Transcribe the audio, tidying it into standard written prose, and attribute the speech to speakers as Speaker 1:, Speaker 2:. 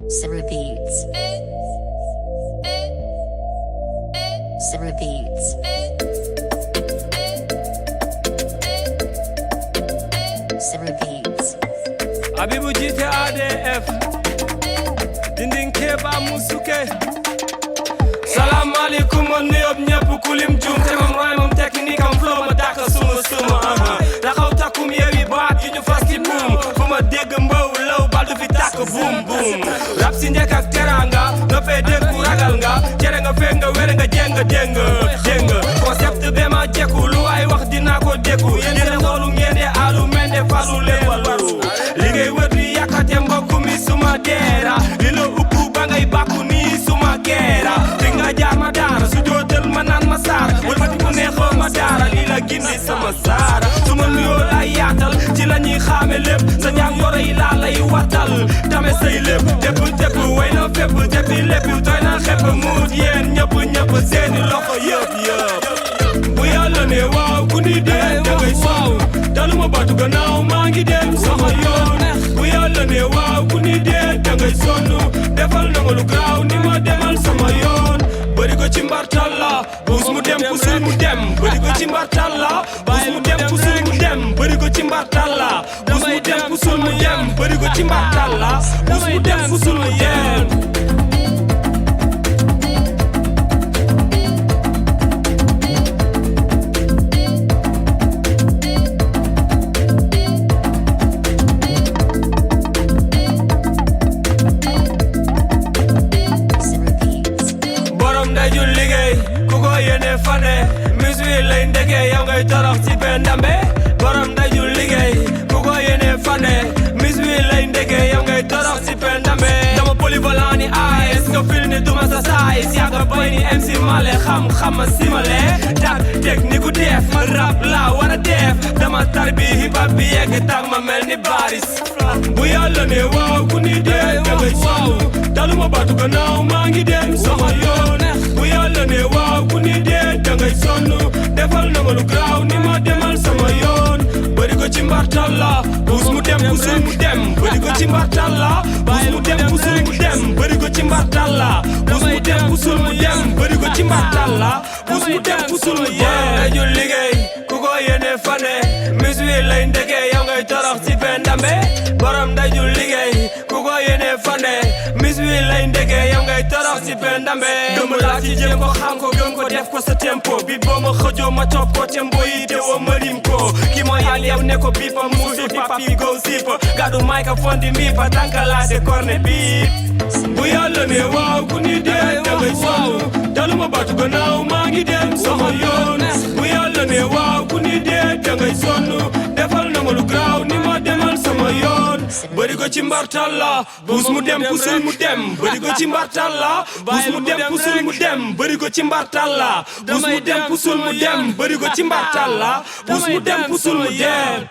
Speaker 1: Summer Beats. Summer Beats. Summer Beats.
Speaker 2: Abibu jite ADF Dinding keba musuke Salam alaikum on nuyob ñepp kulim jum te mam roy mom technique am flow ma daka suma taxaw takum yewi baat yu ñu fas ci boom fu ma dégg mbaw law bal du fi tàkk boom boom rap si njëkk ak teranga no fee dégg ku ragal nga cere nga fee nga wér nga jéng jéng concept be ma jekku lu ay wax dinaa ko dékku yéen xoolu ngeen de alu mende falu lewalu li ngay wër di yàkkate mbokk mi suma deera li la ubbu ba ngay bàkku nii suma geera fi nga jaar ma daara su jootal ma naan ma saara wal ma ku neexoo ma daara lii la gindi sama saara suma nuyoo lay yaatal ci la ñuy xaame lépp sa jàngoro yi laa lay wattal tame say lépp tepp way na fépp jeppi lépp doy na xepp muut yéen ñëpp seeni loxo yëpp bu yàlla ne waaw ku ni dee da ngay waaw daluma batu gannaaw maa ngi dem sama yoon bu yàlla ne waaw ku ni dee da ngay sonn defal na ma lu graaw ni ma demal sama yoon bëri ko ci mbartal la buus mu dem pusul mu dem bëri ko ci mbartal la buus mu dem pusul mu dem bëri ko ci mbartal la buus mu dem pusul mu dem bëri ko ci mbartal la buus mu dem pusul mu dem daju liggéey ku ko yéene fane mis wi lay ndege yow ngay torox ci pendambe borom daju liggéey ku ko yéene fane mis wi lay ndege yow ngay torox ci pendambe dama polyvalent ni AS nga fil ni duma sa size yàgga boy ni MC Male xam-xama simale tak technique ku def rap la war a def dama tar bi hip hop bi yegg tak ma mel ni baris bu yàlla ne waaw ku ni dee da ngay waaw daluma batu gannaaw maa ngi dem sama yoon bu yàlla ne waaw ku ni dee da ngay sonn defal na ma lu graaw ni ma demal sama yoon bëri ko ci mbartal la buus mu dem pusul mu dem bëri ko ci mbartal la buus mu dem pusul mu dem bëri ko ci mbartal la buus mu dem pusul mu dem bëri ko ci mbartal la buus mu dem pusul mu dem dañu liggéey ku ko yéene fane mis wi lay ndege yow ngay torox ci pendambe borom dañu liggéey ku ko yéene fane mis wi lay ndege yow ngay torox ci pendambe dëmb laa ci jéem ko xam ko gëm ko def ko sa tempo bit boo ma xëjoo ma topp ko tempo yi te woo ma rim ko ki mooy al yow ne ko bi fa muusu papi go sip gàddu microphone di mi fa tànka laa de corne bi bu yàlla ne waaw ku ni dee da ngay waaw daluma batu gannaaw maa ngi dem sama yoon bu yàlla ne waaw ku ni dee da ngay sonn defal na ma lu graaw ni ma demal sama yoon bëri ko ci mbartal la buus mu dem pusul mu dem bëri ko ci mbartal la buus mu dem pusul mu dem bëri ko ci mbartal la buus mu dem pusul mu dem bëri ko ci mbartal la buus mu dem pusul mu dem